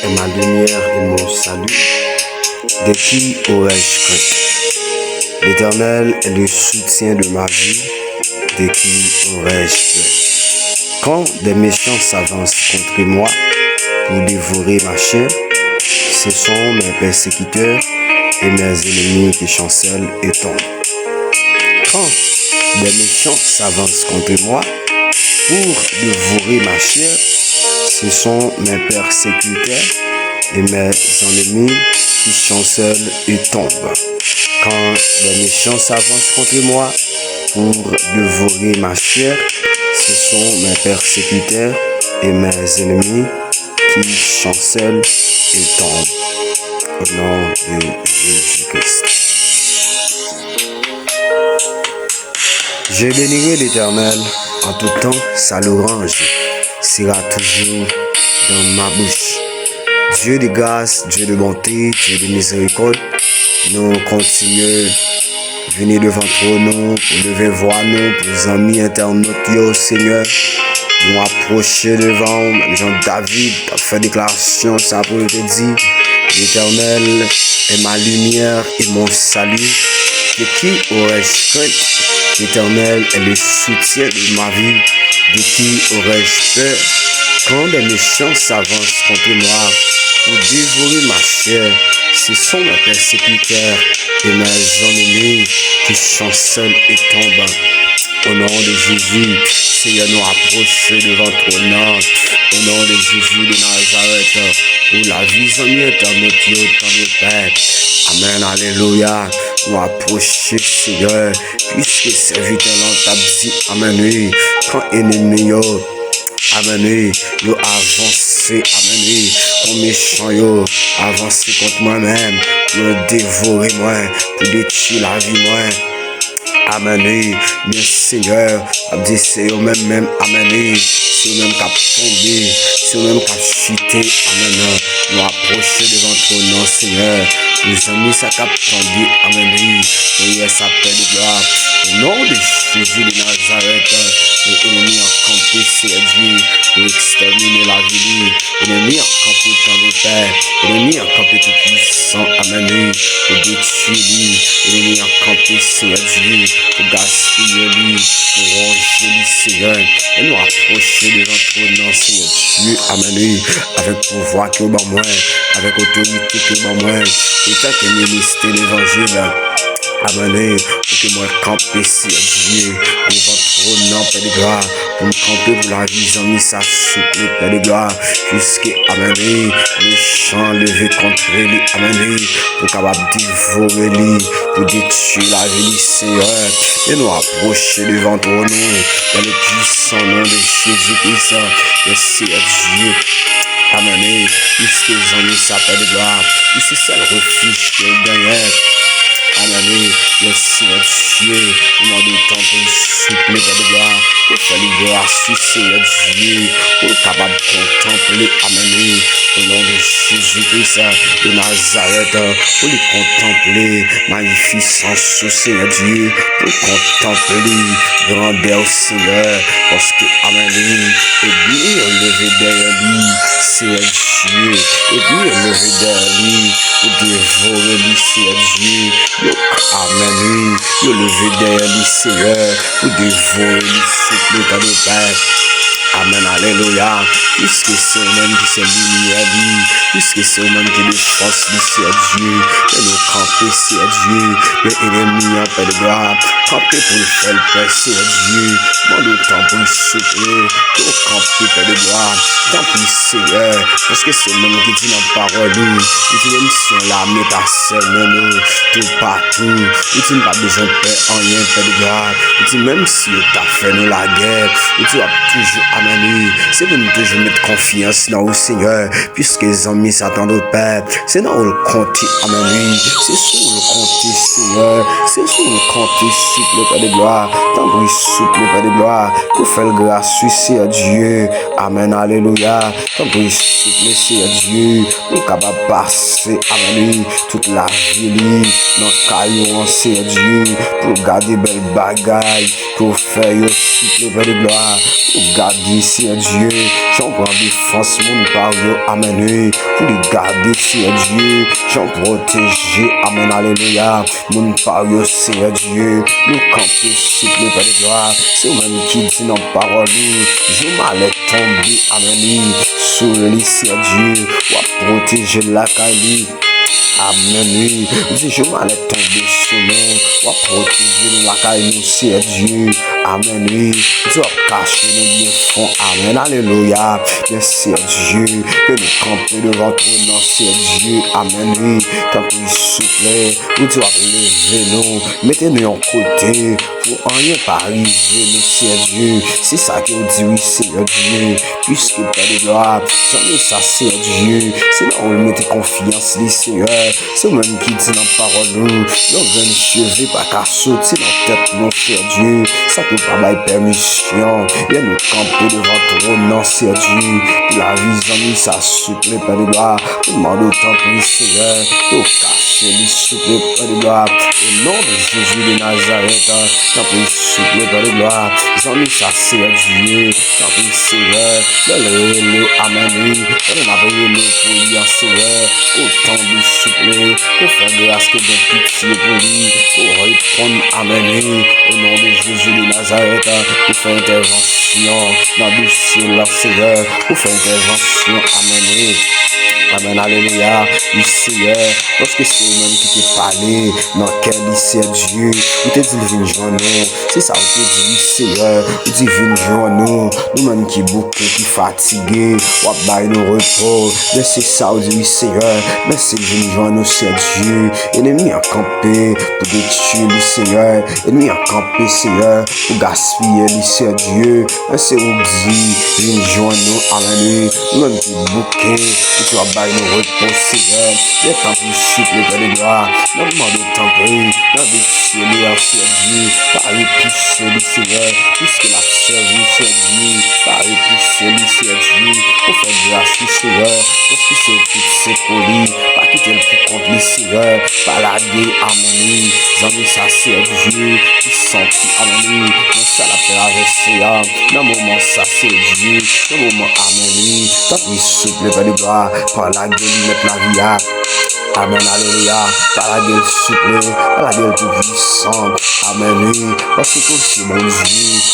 est ma lumière et mon salut. De qui aurais-je crainte? L'Éternel est le soutien de ma vie. De qui aurais-je peur? Quand des méchants s'avancent contre moi pour dévorer ma chair, ce sont mes persécuteurs et mes ennemis qui chancellent et tombent. Quand des méchants s'avancent contre moi pour dévorer ma chair, ce sont mes persécuteurs et mes ennemis qui chancellent et tombent. Quand des méchants s'avancent contre moi pour dévorer ma chair, ce sont mes persécuteurs et mes ennemis qui chancellent et tombent. Au nom de Jésus-Christ. Je bénirai l'Éternel en tout temps, sa louange sera toujours dans ma bouche. Dieu de grâce, Dieu de bonté, Dieu de miséricorde, nous continuons venir devant toi, nous, pour lever voix, nous, pour les amis internautes, yo, Seigneur, nous approcher devant, même Jean-David a fait déclaration, ça pour te dire, l'Éternel est ma lumière et mon salut. De qui aurais-je crainte? L'Éternel est le soutien de ma vie. De qui aurais-je peur? Quand des méchants s'avancent contre moi pour dévorer ma chair, ce sont mes persécuteurs et mes ennemis qui chancellent et tombent. Au nom de Jésus, Seigneur, nous approcher devant ton nom. Au nom de Jésus de Nazareth, pour la vie en internaute, dans le Père. Amen, alléluia. Nous approcher, Seigneur, puisque serviteur l'on t'a dit, amen, oui, quand ennemi, amen, oui, yo avancé, amen, oui, quand méchant, yo avancé contre moi-même, pour dévorer moi, pour détruire la vie, moi. Amen, oui, bien Seigneur, dit c'est eux-mêmes, amen, oui, c'est eux-mêmes qui ont tombé, c'est eux-mêmes qui ont chuté, amen, nous approcher devant ton nom, Seigneur, nous amis, ça cap tombé, amen, oui, prière s'appelle de gloire, au nom de Jésus de Nazareth, l'ennemi a campé, c'est Dieu, pour exterminer la vie, l'ennemi a campé dans le Père, l'ennemi a campé tout puissant, amen, oui, pour détruire lui, l'ennemi a campé, c'est Dieu, pour gaspiller lui, pour ranger lui, Seigneur, et nous approcher devant ton nom, Seigneur Dieu, amen, oui, avec pouvoir que bon moi, avec autorité que bon moi, et tant que ministre l'évangile, amen, pour que moi camper, Seigneur Dieu, devant ton nom, Père de gloire, pour me camper pour la vie, j'en mis ça souple, Père de gloire, jusqu'à, amen, les chants levés contre lui, amen, pour capable dévorer lui, pour détruire la vie, Seigneur, et nous approcher devant ton nom, dans le puissant nom de Jésus-Christ, le Seigneur Dieu. Amen, puisque les amis s'appellent de gloire, puisque c'est le refuge que gagne. Amen, le Seigneur Dieu, demande autant pour souffler de gloire, pour faire les gloires sur Seigneur Dieu, pour capable de contempler, amen, au nom de Jésus-Christ de Nazareth, pour les contempler, magnificence sur Seigneur Dieu, pour contempler, grandeur Seigneur, parce que, amen, et bien levé derrière lui, Seigneur Dieu, et bien levé derrière lui, pour dévorer lui, Seigneur Dieu, amen, oui, le lever derrière lui, Seigneur, pour dévorer lui, c'est le temps de Père. Amen, alléluia, puisque c'est eux-mêmes qui sont lumière, puisque c'est eux-mêmes qui de force, c'est Dieu, et nous camper, c'est Dieu, les ennemis en paix de gloire, camper pour le faire le Père, c'est Dieu, mon autant pour le souffler, pour camper, Père de gloire, tant pis, Seigneur, parce que c'est eux-mêmes qui disent dans la parole, ils disent même si on l'a mis par nous, tout partout, ils disent pas besoin de paix en rien, Père de gloire, ils disent même si on t'a fait nous la guerre, ils disent toujours, amen, c'est pour nous toujours mettre confiance dans le Seigneur, puisque les amis s'attendent au Père, c'est dans le compte, amen, c'est sur le compte, Seigneur, c'est sur le compte, souple, Père de gloire, tant pour souple, Père de gloire, pour faire grâce, c'est Dieu, amen, alléluia, tant pour souple, c'est Dieu, pour capable passer, amen, toute la vie, dans le caillou, c'est Dieu, pour garder belle bagaille, pour faire souple, Père de gloire, pour garder Dieu, c'est Dieu. J'en prends défense, mon pario, amen, oui. Pour les garder, c'est Dieu. J'en protéger, amen, alléluia. Mon pario, c'est Dieu. Nous camper, souple, pas de gloire. C'est même qui dit nos paroles. Je m'allais tomber, amen, oui. Sous le c'est Dieu. Ou protéger la caille. Amen, oui. Dis, je m'allais tomber sur nous. On va protéger la caille, nous, c'est Dieu. Amen, oui. Dieu a caché nos bien fonds. Amen, alléluia. Merci Dieu. Que nous camper devant toi, non, c'est Dieu. Amen, oui. Tant qu'il souple, nous Dieu a levé nous. Mettez-nous en côté. Pour rien pas arriver, nous, c'est Dieu. C'est ça que nous dit, oui, c'est Dieu. Puisque pas de gloire. Jamais ça, c'est Dieu. C'est là où nous mettez confiance, les Seigneur. C'est même qui dit dans la parole, nous venons cheveux, pas qu'à sauter dans la tête, non, c'est Dieu. Ça que pas ma permission. Viens nous camper devant toi, non, c'est Dieu. Pour la vie, ça souple, pas de gloire. Pour demander autant pour le Seigneur. Pour cacher les souple, pas de gloire. Au nom de Jésus de Nazareth, tant pour le souple, pas de gloire. Amis, ça c'est Dieu. Tant pour le Seigneur. Le amen. On a payé le pour lui, Seigneur. Autant de souple, pour faire grâce que de pitié pour lui, pour répondre, amen, au nom de Jésus de Nazareth, pour faire intervention dans le ciel, là, Seigneur, pour faire intervention, amen. Amen, alléluia, oui Seigneur, parce que c'est lui-même qui t'a parlé, dans quel lycée Dieu, ou te dit viens joindre nous, c'est ça, ou te dit Seigneur, ou dit viens joindre nous-mêmes qui bouqués, qui fatigués, ou bail nos repos, mais c'est ça, ou dit Seigneur, mais c'est viens joindre nous, c'est Dieu, ennemi a campé, pour détruire le Seigneur, ennemi a campé, Seigneur, pour gaspiller le c'est Dieu, mais c'est où dit, viens joindre nous, amen, nous-mêmes qui bouqués, tu vas bailler nos repos, Seigneur. Les temps plus souple, Père de gloire. Nous demandons tant pris. Dans le ciel, c'est Dieu. Par le plus le Seigneur. Puisque la servi, c'est Dieu. Par le plus le c'est Dieu. Pour faire grâce, Seigneur. Parce que c'est tout, c'est poli. Pas quitter le plus contre le Seigneur. Par la guerre, amen. Amis, ça, c'est Dieu. Qui sentit, amen. Dans ça, la paix avec Seigneur. Dans le moment, ça, c'est Dieu. Dans le moment, amen. Tant plus souple, Père de gloire. Par la gueule, mettre la vie. Amen, alléluia. Par la gueule souple, par la gueule tout puissante. Amen, oui. Parce que c'est mon Dieu.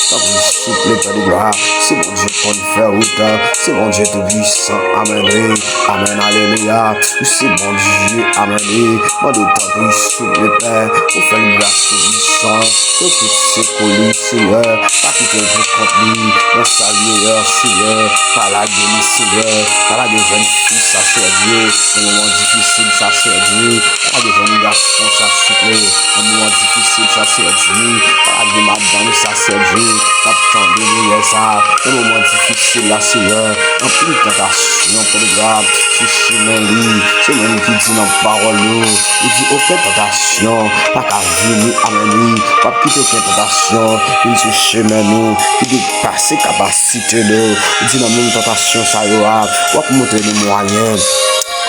Tant plus souple, Père de gloire. C'est mon Dieu qu'on fait autant. C'est mon Dieu tout puissant. Amen, oui. Amen, alléluia. C'est mon Dieu. Amen, oui. Moi, d'autant plus souple, Père. Pour faire une grâce tout puissant. Sur toutes ces colis, Seigneur. Pas quitter le jeu contre lui. Dans sa lueur, Seigneur. Par la gueule, Seigneur. Par la gueule, jeune fille, ça c'est Dieu. Dans le moment difficile, ça c'est Dieu. Par la gueule, jeune garçon, ça souple. Dans le moment difficile, ça c'est Dieu. Par la gueule, madame, ça c'est Dieu. T'attends de nous, ça. Dans le moment difficile, là, Seigneur. En plus de tentation, pour le grave. C'est chemin, lui. C'est même qui dit dans la parole, il dit aucune tentation. Pas qu'à venir, amen, lui. Pas quitter aucune tentation. Il dit chemin, nous. Il dépasse capacité, nous. Il dit dans la même tentation, ça y a. On va montrer les moyens.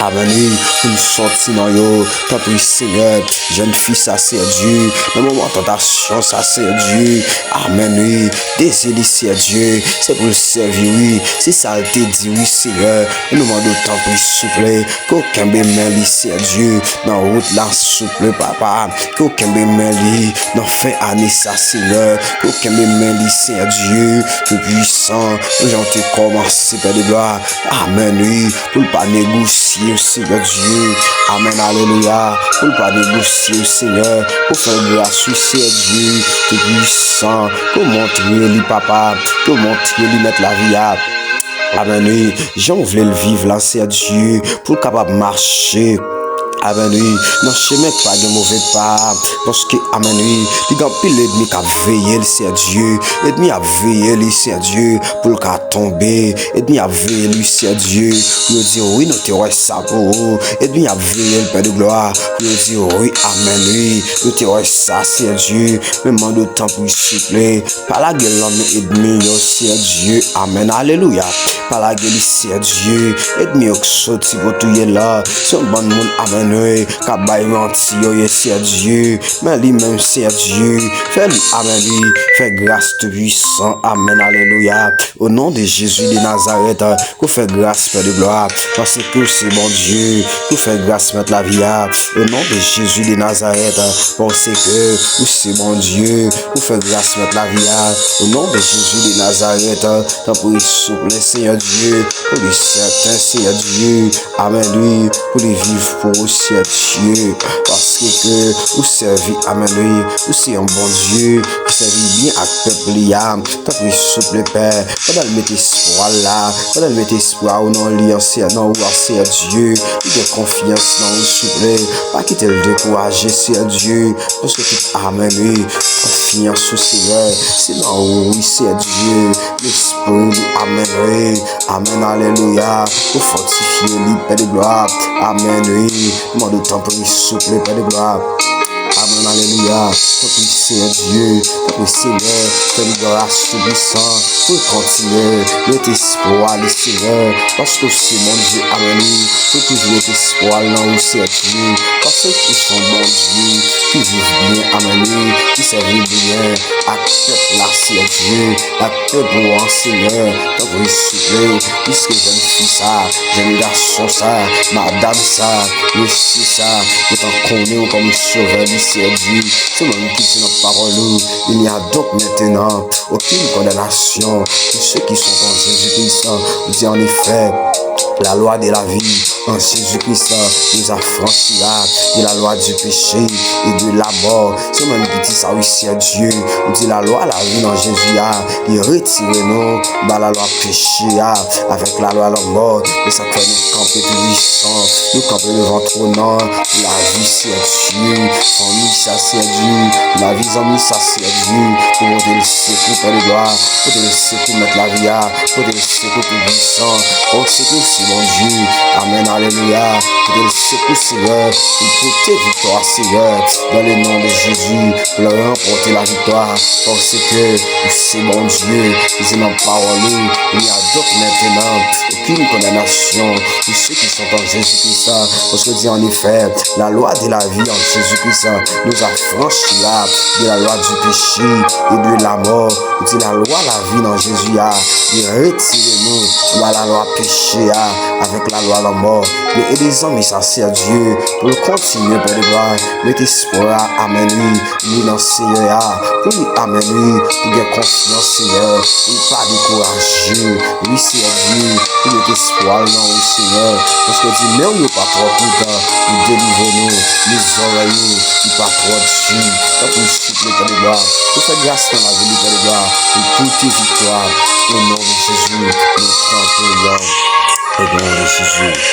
Amen, pour nous sortir dans yo, tant pis Seigneur, jeune fille, ça c'est Dieu, dans le moment de tentation, ça c'est Dieu, amen, oui, désolé c'est Dieu, c'est pour le servir, oui, c'est ça te dit, oui Seigneur, nous demandons tant pis souple, qu'aucun bémel, c'est Dieu, dans la route là, souple, papa, qu'aucun bémel, dans fin année, ça Seigneur, qu'aucun bémel, c'est Dieu, tout puissant, nous avons commencé, Père de gloire, amen, oui, pour ne pas négocier, Seigneur Dieu, amen, alléluia, pour ne pas négocier, Seigneur, pour faire grâce, Seigneur Dieu, tout puissant, pour montrer lui, papa, pour montrer lui, mettre la vie à. Amen, oui, j'en voulais le vivre là, Seigneur Dieu, pour capable marcher. Amen, oui, non, chemin pas de mauvais pas, parce que, amen, oui, il y a pile l'ennemi qui a veillé, c'est Dieu, l'ennemi a veillé, c'est Dieu, pour le cas tomber, l'ennemi a veillé, c'est Dieu, pour dire oui, nous te ouais ça pour vous, l'ennemi a veillé, le Père de gloire, pour dire oui, amen, oui, nous te ouais ça, c'est Dieu, mais demande autant pour souffler, par la gueule, l'ennemi, c'est Dieu, amen, alléluia, par la gueule, c'est Dieu, l'ennemi, qui sorti pour tout là, c'est un bon monde, amen. amen, oui. Kabay menti, oui, c'est Dieu. Mais lui-même, c'est Dieu. Fais-lui, amen, oui. Fais grâce tout puissant, amen, alléluia. Au nom de Jésus de Nazareth, qu'on fait grâce, Père de gloire. Parce que c'est mon Dieu. Qu'on fait grâce, mettre la vie. Au nom de Jésus de Nazareth, parce que c'est mon Dieu. Qu'on fait grâce, mettre la vie. Au nom de Jésus de Nazareth, t'as pris souple, Seigneur Dieu. Pour les certains, Seigneur Dieu. Amen, lui. Pour les vivre pour aussi Dieu. Parce que vous servez, amen, lui. Vous c'est un bon Dieu. Vous servez bien à peuple, t'as pris souple, Père. Pendant le mettre espoir là. Pendant le mettre espoir au nom liancé, non, ou c'est Dieu. Il a confiance dans vous, souple. Pas quitter le décourager, c'est Dieu. Parce que tout, amen, lui. Confiance au Seigneur. C'est non, oui, c'est Dieu. L'esprit, amen, oui. Amen, alléluia. Pour fortifier lui, Père de gloire. Amen, oui. Demande de temps pour lui souple, Père de gloire. Amen, alléluia. Ton Seigneur Dieu, ton Seigneur, fais-nous grâce puissant pour continuer notre espoir, le Seigneur, parce que c'est mon Dieu, amen, pour toujours notre espoir là où c'est Dieu, parce qu'ils sont mon Dieu, qui vivent bien, amen, qui servent bien, accepte la c'est Dieu, accepte pour un Seigneur, donc vous soufflez, puisque jeune fille ça, jeune garçon ça, madame ça, monsieur ça, vous en connaissez comme sauveur, c'est Dieu, c'est mon qui dit notre parole. Il n'y a donc maintenant aucune condamnation pour ceux qui sont en Jésus-Christ. On dit en effet, la loi de la vie en Jésus-Christ nous a franchi de la loi du péché et de la mort. C'est même qui dit ça aussi à Dieu. On dit la loi, la vie en Jésus, il retire nous dans la loi péché avec la loi la mort. Et ça fait nous camper tout puissant, nous camper devant ton nom. La vie c'est Dieu, famille ça c'est Dieu, la vie en ça c'est Dieu. Pour te laisser pour le gloire, pour te laisser pour mettre la vie, pour te laisser pour tout puissant. Oh c'est que c'est mon Dieu, amen, alléluia. Pour te laisser pour Seigneur, pour tes victoires Seigneur, dans le nom de Jésus, pour leur remporter la victoire. Parce que c'est mon Dieu, c'est ma parole. Il y a donc maintenant aucune condamnation pour ceux qui sont en Jésus-Christ. Parce que dit en effet, la loi de la vie en Jésus-Christ nous a franchi de la loi du péché et de la mort. Il dit la loi, la vie dans Jésus il retire nous dans la loi péché avec la loi la mort. Et les hommes, ça c'est à Dieu pour continuer pour les gloires. Mettez espoir, amen, lui dans Seigneur, pour lui, amen, lui, pour avoir confiance, Seigneur, pour pas décourager. Oui, c'est à Dieu, pour mettre espoir dans le Seigneur. Parce que dit, mais on n'est pas trop content, il délivre nous, les oreilles, il pas trop dessus. Quand on souffle pour les gloires, pour faire grâce dans la vie pour les gloires, pour toutes tes victoires, au nom de Jésus, nous chantons, au nom de Jésus.